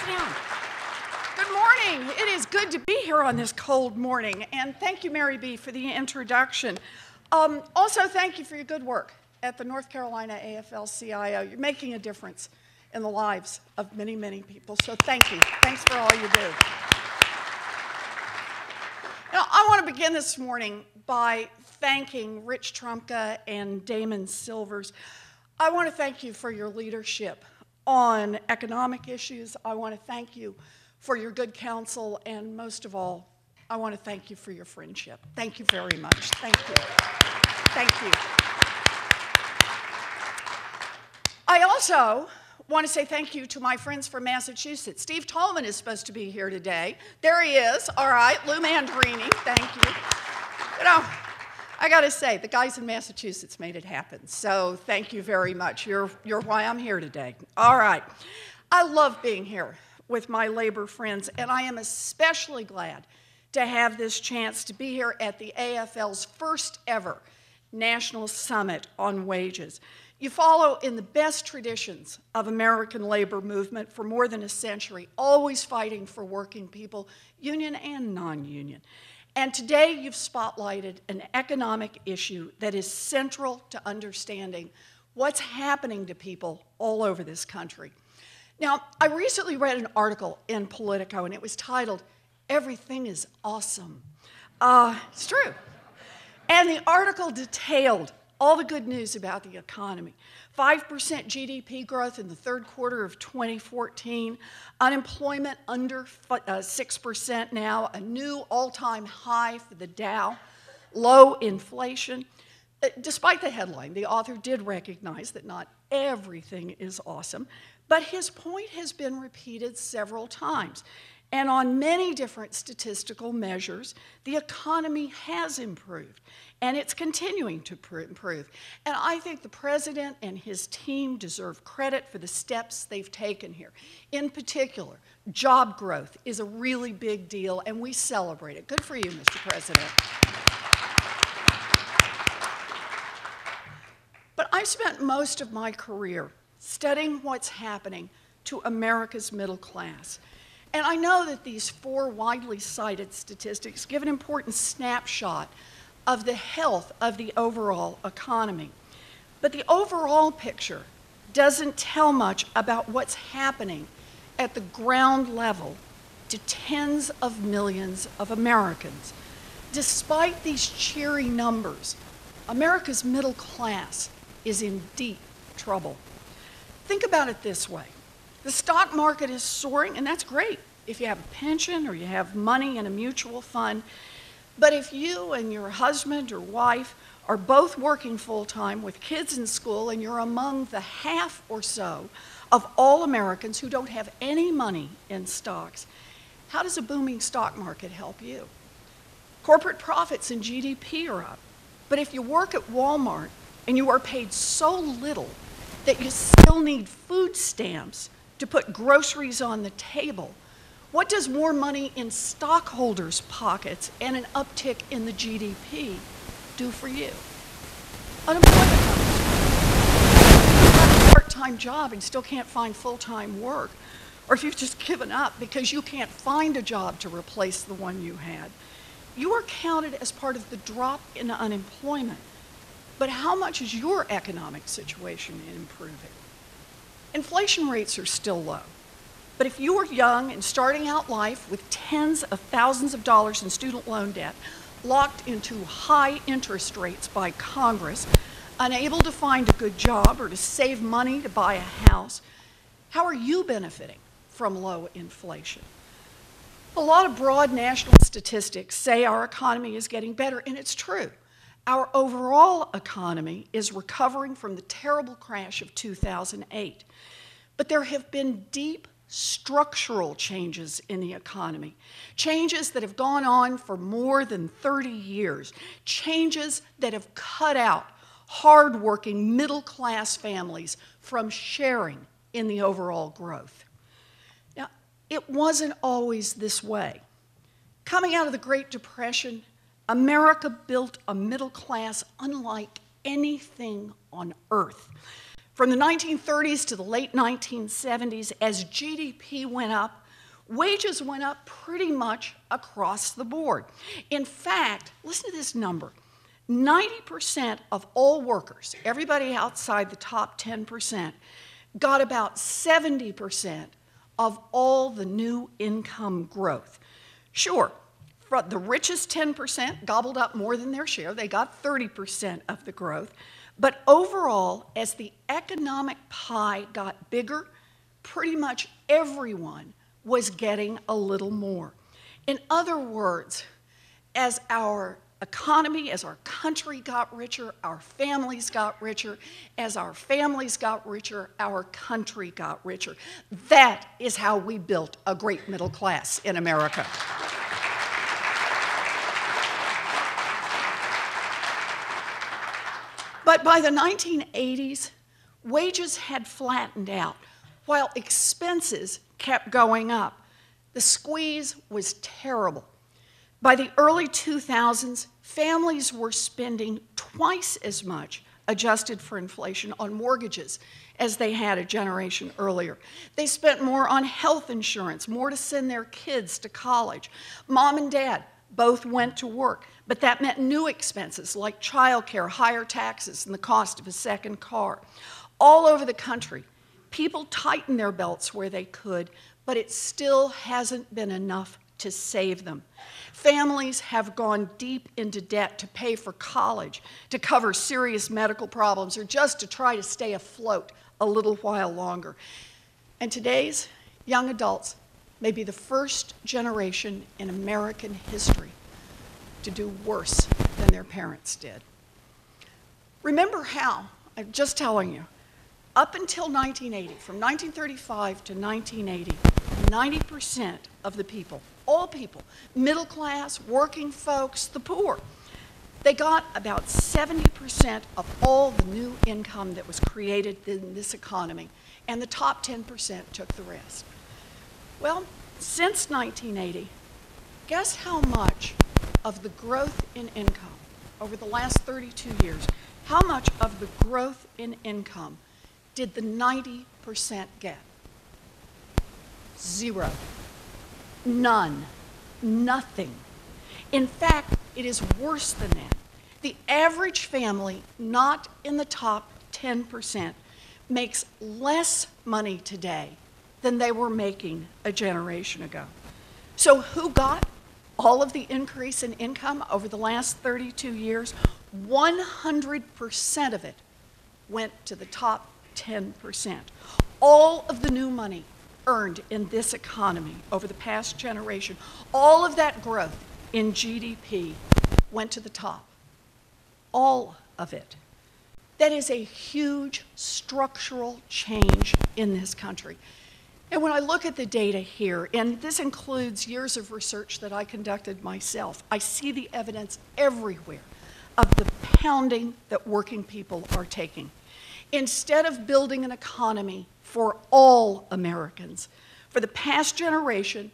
Sit down. Good morning. It is good to be here on this cold morning, and thank you, Mary B., for the introduction. Also, thank you for your good work at the North Carolina AFL-CIO. You're making a difference in the lives of many, many people, so thank you. Thanks for all you do. Now, I want to begin this morning by thanking Rich Trumka and Damon Silvers. I want to thank you for your leadership on economic issues. I want to thank you for your good counsel, and most of all, I want to thank you for your friendship. Thank you very much. Thank you. Thank you. I also want to say thank you to my friends from Massachusetts. Steve Tallman is supposed to be here today. There he is. All right, Lou Mandrini, thank you. You know, I got to say, the guys in Massachusetts made it happen, so thank you very much. You're why I'm here today. All right. I love being here with my labor friends, and I am especially glad to have this chance to be here at the AFL's first ever National Summit on Wages. You follow in the best traditions of American labor movement for more than a century, always fighting for working people, union and non-union. And today you've spotlighted an economic issue that is central to understanding what's happening to people all over this country. Now, I recently read an article in Politico, and it was titled, "Everything is Awesome." It's true. And the article detailed all the good news about the economy. 5% GDP growth in the third quarter of 2014, unemployment under 6% now, a new all-time high for the Dow, low inflation. Despite the headline, the author did recognize that not everything is awesome, but his point has been repeated several times. And on many different statistical measures, the economy has improved, and it's continuing to improve. And I think the president and his team deserve credit for the steps they've taken here. In particular, job growth is a really big deal, and we celebrate it. Good for you, Mr. President. But I've spent most of my career studying what's happening to America's middle class. And I know that these four widely cited statistics give an important snapshot of the health of the overall economy. But the overall picture doesn't tell much about what's happening at the ground level to tens of millions of Americans. Despite these cheery numbers, America's middle class is in deep trouble. Think about it this way. The stock market is soaring, and that's great if you have a pension or you have money in a mutual fund. But if you and your husband or wife are both working full-time with kids in school, and you're among the half or so of all Americans who don't have any money in stocks, how does a booming stock market help you? Corporate profits and GDP are up. But if you work at Walmart and you are paid so little that you still need food stamps to put groceries on the table, what does more money in stockholders' pockets and an uptick in the GDP do for you? Unemployment numbers. You have a part-time job and still can't find full-time work, or if you've just given up because you can't find a job to replace the one you had, you are counted as part of the drop in unemployment. But how much is your economic situation improving? Inflation rates are still low. But if you are young and starting out life with tens of thousands of dollars in student loan debt, locked into high interest rates by Congress, unable to find a good job or to save money to buy a house, how are you benefiting from low inflation? A lot of broad national statistics say our economy is getting better, and it's true. Our overall economy is recovering from the terrible crash of 2008. But there have been deep structural changes in the economy, changes that have gone on for more than 30 years, changes that have cut out hardworking middle-class families from sharing in the overall growth. Now, it wasn't always this way. Coming out of the Great Depression, America built a middle class unlike anything on earth. From the 1930s to the late 1970s, as GDP went up, wages went up pretty much across the board. In fact, listen to this number. 90% of all workers, everybody outside the top 10%, got about 70% of all the new income growth. Sure, the richest 10% gobbled up more than their share. They got 30% of the growth. But overall, as the economic pie got bigger, pretty much everyone was getting a little more. In other words, as our economy, as our country got richer, our families got richer. As our families got richer, our country got richer. That is how we built a great middle class in America. But by the 1980s, wages had flattened out while expenses kept going up. The squeeze was terrible. By the early 2000s, families were spending twice as much, adjusted for inflation, on mortgages as they had a generation earlier. They spent more on health insurance, more to send their kids to college. Mom and dad both went to work, but that meant new expenses like childcare, higher taxes, and the cost of a second car. All over the country, people tightened their belts where they could, but it still hasn't been enough to save them. Families have gone deep into debt to pay for college, to cover serious medical problems, or just to try to stay afloat a little while longer. And today's young adults may be the first generation in American history to do worse than their parents did. Remember how, I'm just telling you, up until 1980, from 1935 to 1980, 90% of the people, all people, middle class, working folks, the poor, they got about 70% of all the new income that was created in this economy, and the top 10% took the rest. Well, since 1980, guess how much of the growth in income over the last 32 years, how much of the growth in income did the 90% get? Zero. None. Nothing. In fact, it is worse than that. The average family, not in the top 10%, makes less money today than they were making a generation ago. So who got all of the increase in income over the last 32 years? 100% of it went to the top 10%. All of the new money earned in this economy over the past generation, all of that growth in GDP went to the top. All of it. That is a huge structural change in this country. And when I look at the data here, and this includes years of research that I conducted myself, I see the evidence everywhere of the pounding that working people are taking. Instead of building an economy for all Americans, for the past generation,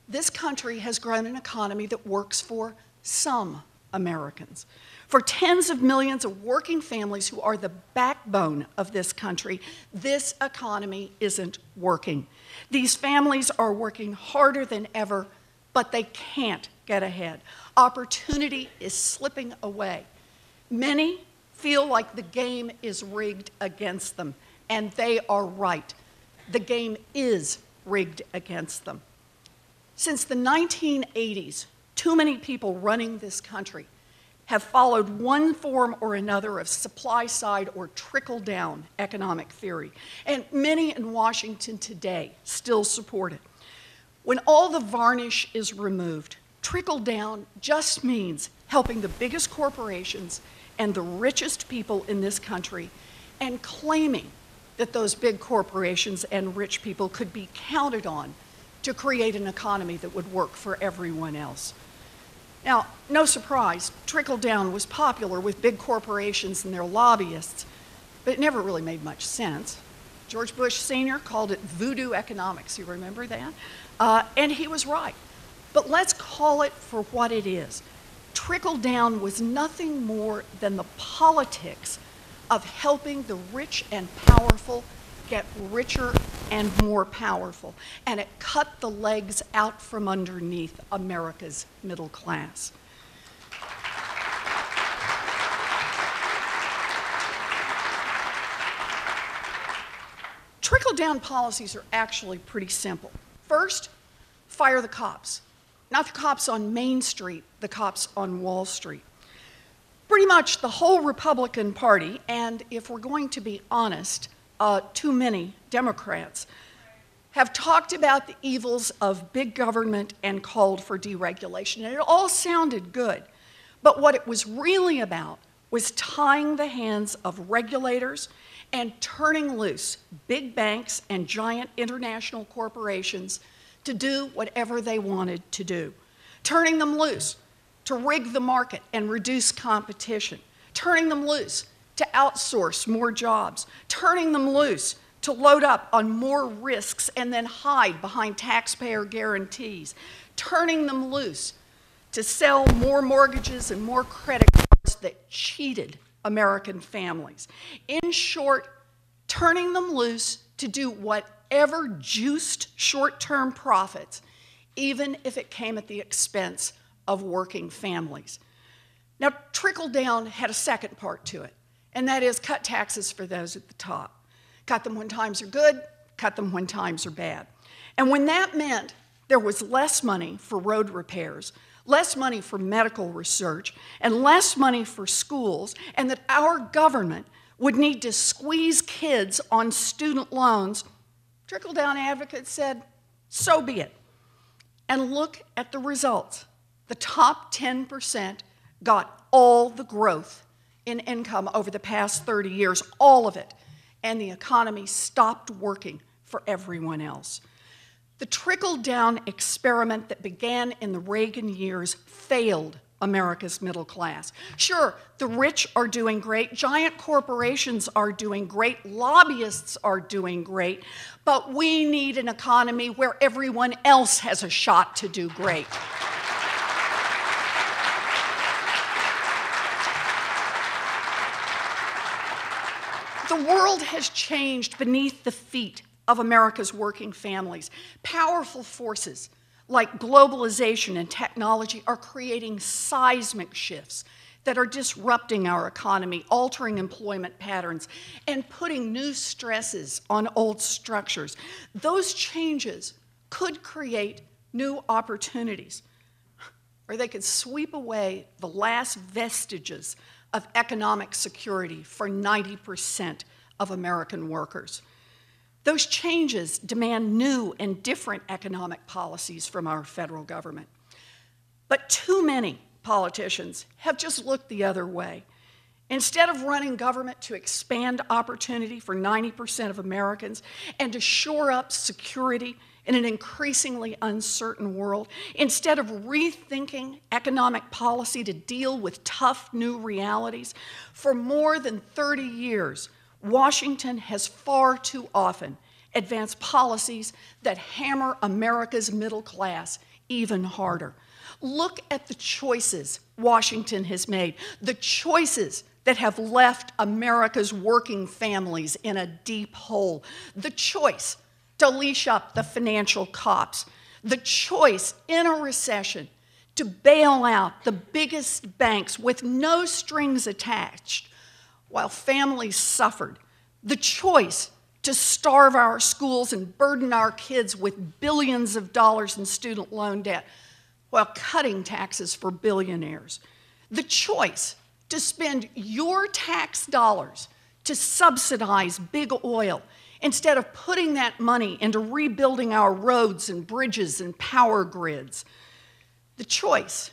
this country has grown an economy that works for some Americans. For tens of millions of working families who are the backbone of this country, this economy isn't working. These families are working harder than ever, but they can't get ahead. Opportunity is slipping away. Many feel like the game is rigged against them, and they are right. The game is rigged against them. Since the 1980s, too many people running this country have followed one form or another of supply-side or trickle-down economic theory, and many in Washington today still support it. When all the varnish is removed, trickle-down just means helping the biggest corporations and the richest people in this country, and claiming that those big corporations and rich people could be counted on to create an economy that would work for everyone else. Now, no surprise, trickle-down was popular with big corporations and their lobbyists, but it never really made much sense. George Bush Sr. called it voodoo economics, you remember that? And he was right. But let's call it for what it is. Trickle-down was nothing more than the politics of helping the rich and powerful get richer and more powerful. And it cut the legs out from underneath America's middle class. Trickle-down policies are actually pretty simple. First, fire the cops. Not the cops on Main Street, the cops on Wall Street. Pretty much the whole Republican Party, and if we're going to be honest, too many Democrats, have talked about the evils of big government and called for deregulation. And it all sounded good. But what it was really about was tying the hands of regulators and turning loose big banks and giant international corporations to do whatever they wanted to do. Turning them loose to rig the market and reduce competition. Turning them loose to outsource more jobs. Turning them loose to load up on more risks and then hide behind taxpayer guarantees. Turning them loose to sell more mortgages and more credit cards that cheated American families. In short, turning them loose to do whatever juiced short-term profits, even if it came at the expense of working families. Now, trickle-down had a second part to it, and that is cut taxes for those at the top. Cut them when times are good, cut them when times are bad. And when that meant there was less money for road repairs, less money for medical research, and less money for schools, and that our government would need to squeeze kids on student loans, trickle-down advocates said, so be it. And look at the results. The top 10% got all the growth in income over the past 30 years, all of it, and the economy stopped working for everyone else. The trickle-down experiment that began in the Reagan years failed America's middle class. Sure, the rich are doing great, giant corporations are doing great, lobbyists are doing great, but we need an economy where everyone else has a shot to do great. The world has changed beneath the feet of America's working families. Powerful forces like globalization and technology are creating seismic shifts that are disrupting our economy, altering employment patterns, and putting new stresses on old structures. Those changes could create new opportunities, or they could sweep away the last vestiges of economic security for 90% of American workers. Those changes demand new and different economic policies from our federal government. But too many politicians have just looked the other way. Instead of running government to expand opportunity for 90% of Americans and to shore up security in an increasingly uncertain world, instead of rethinking economic policy to deal with tough new realities, for more than 30 years, Washington has far too often advanced policies that hammer America's middle class even harder. Look at the choices Washington has made, the choices that have left America's working families in a deep hole, the choice to leash up the financial cops, the choice in a recession to bail out the biggest banks with no strings attached while families suffered, the choice to starve our schools and burden our kids with billions of dollars in student loan debt while cutting taxes for billionaires, the choice to spend your tax dollars to subsidize big oil instead of putting that money into rebuilding our roads and bridges and power grids, the choice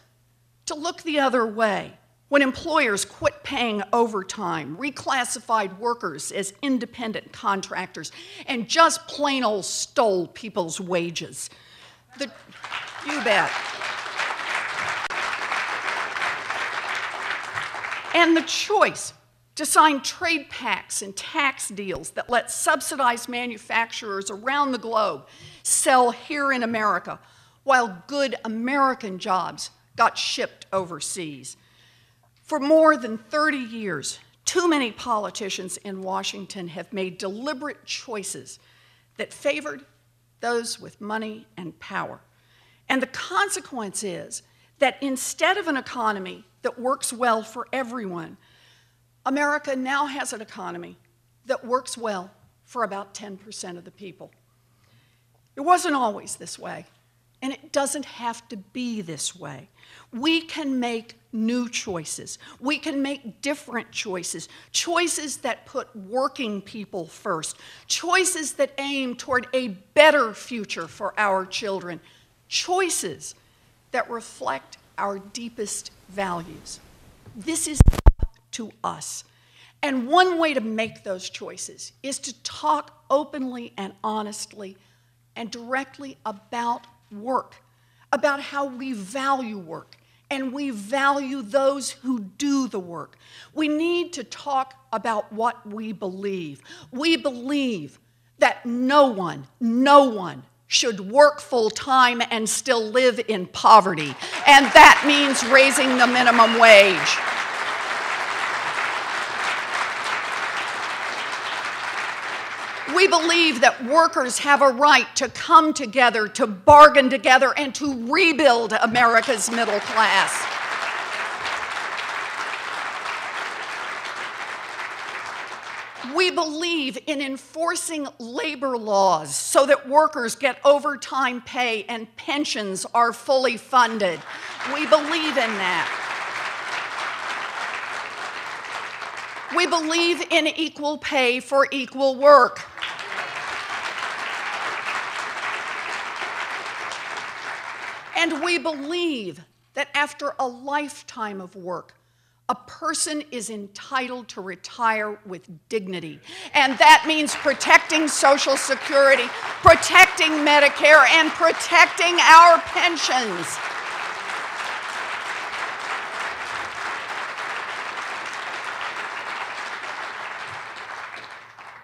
to look the other way when employers quit paying overtime, reclassified workers as independent contractors, and just plain old stole people's wages. You bet. And the choice to sign trade pacts and tax deals that let subsidized manufacturers around the globe sell here in America, while good American jobs got shipped overseas. For more than 30 years, Too many politicians in Washington have made deliberate choices that favored those with money and power. And the consequence is that instead of an economy that works well for everyone, America now has an economy that works well for about 10% of the people. It wasn't always this way, and it doesn't have to be this way. We can make new choices. We can make different choices, choices that put working people first, choices that aim toward a better future for our children, choices that reflect our deepest values. This is up to us. And one way to make those choices is to talk openly and honestly and directly about work, about how we value work, and we value those who do the work. We need to talk about what we believe. We believe that no one should work full-time and still live in poverty, and that means raising the minimum wage. We believe that workers have a right to come together, to bargain together, and to rebuild America's middle class. We believe in enforcing labor laws so that workers get overtime pay and pensions are fully funded. We believe in that. We believe in equal pay for equal work. And we believe that after a lifetime of work, a person is entitled to retire with dignity. And that means protecting Social Security, protecting Medicare, and protecting our pensions.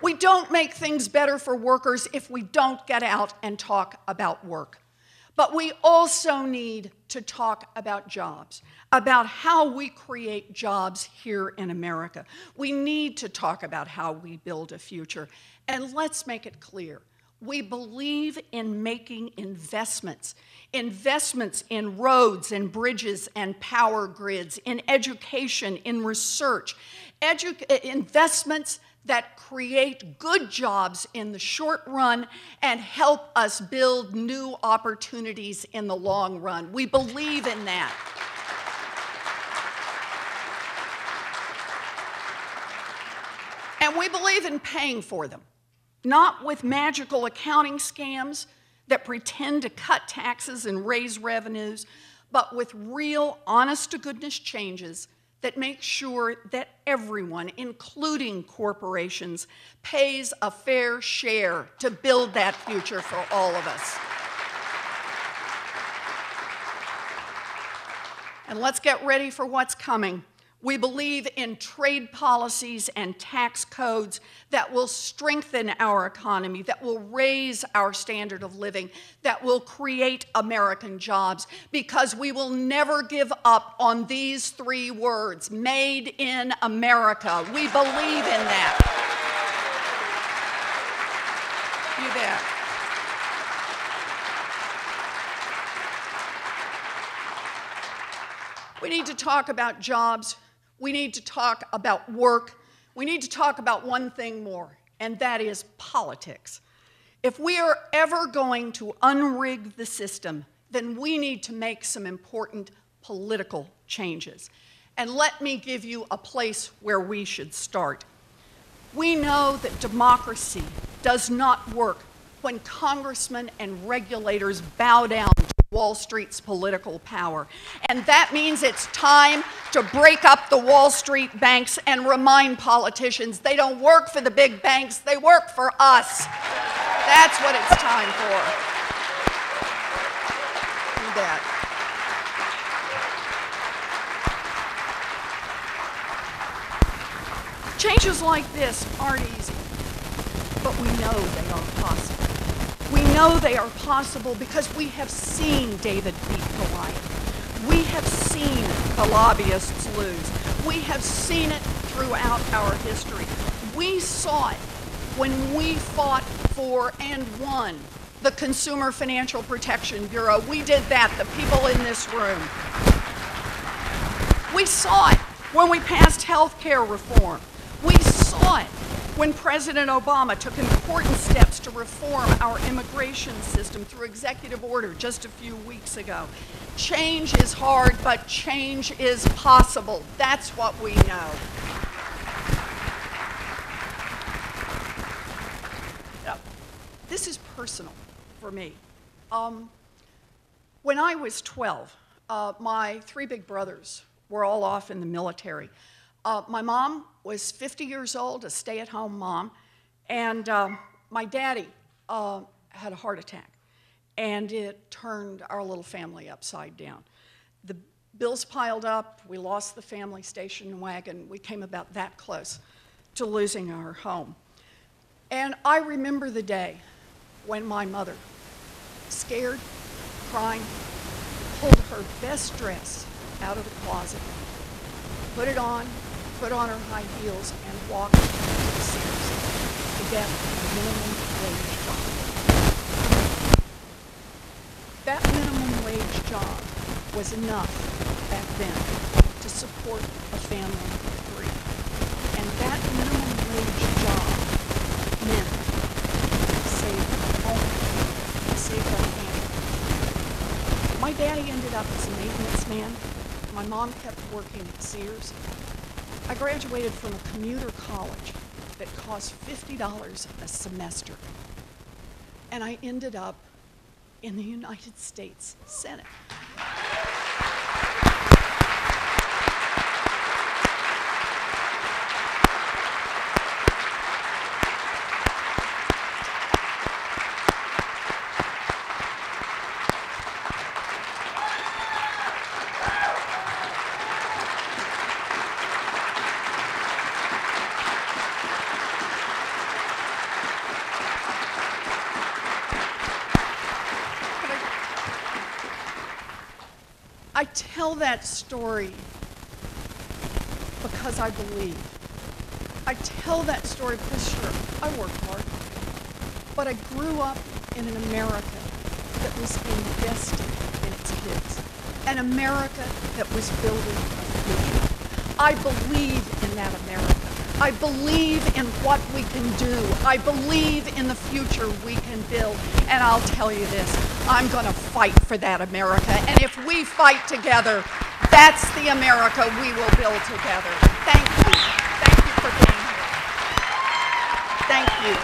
We don't make things better for workers if we don't get out and talk about work. But we also need to talk about jobs, about how we create jobs here in America. We need to talk about how we build a future. And let's make it clear. We believe in making investments in roads and bridges and power grids, in education, in research, investments that create good jobs in the short run and help us build new opportunities in the long run. We believe in that. And we believe in paying for them, not with magical accounting scams that pretend to cut taxes and raise revenues, but with real, honest-to-goodness changes that make sure that everyone, including corporations, pays a fair share to build that future for all of us. And let's get ready for what's coming. We believe in trade policies and tax codes that will strengthen our economy, that will raise our standard of living, that will create American jobs, because we will never give up on these three words, made in America. We believe in that. You bet. We need to talk about jobs. We need to talk about work. We need to talk about one thing more, and that is politics. If we are ever going to unrig the system, then we need to make some important political changes. And let me give you a place where we should start. We know that democracy does not work when congressmen and regulators bow down to Wall Street's political power. And that means it's time to break up the Wall Street banks and remind politicians they don't work for the big banks, they work for us. That's what it's time for. Do that. Changes like this aren't easy, but we know they are possible. We know they are possible because we have seen David beat Goliath. We have seen the lobbyists lose. We have seen it throughout our history. We saw it when we fought for and won the Consumer Financial Protection Bureau. We did that, the people in this room. We saw it when we passed health care reform. We saw it when President Obama took important steps to reform our immigration system through executive order just a few weeks ago. Change is hard, but change is possible. That's what we know. This is personal for me. When I was 12, my three big brothers were all off in the military. My mom was 50 years old, a stay-at-home mom, and my daddy had a heart attack, and it turned our little family upside down. The bills piled up, we lost the family station wagon, we came about that close to losing our home. And I remember the day when my mother, scared, crying, pulled her best dress out of the closet, put it on, put on her high heels, and walked to the Sears to get a minimum wage job. That minimum wage job was enough back then to support a family of three. And that minimum wage job meant save home, save our family. My daddy ended up as a maintenance man. My mom kept working at Sears. I graduated from a commuter college that cost $50 a semester. And I ended up in the United States Senate. I tell that story because I believe. I tell that story because, sure, I work hard, but I grew up in an America that was investing in its kids, an America that was building a future. I believe in that America. I believe in what we can do. I believe in the future we can build. And I'll tell you this, I'm going to fight for that America. And if we fight together, that's the America we will build together. Thank you. Thank you for being here. Thank you.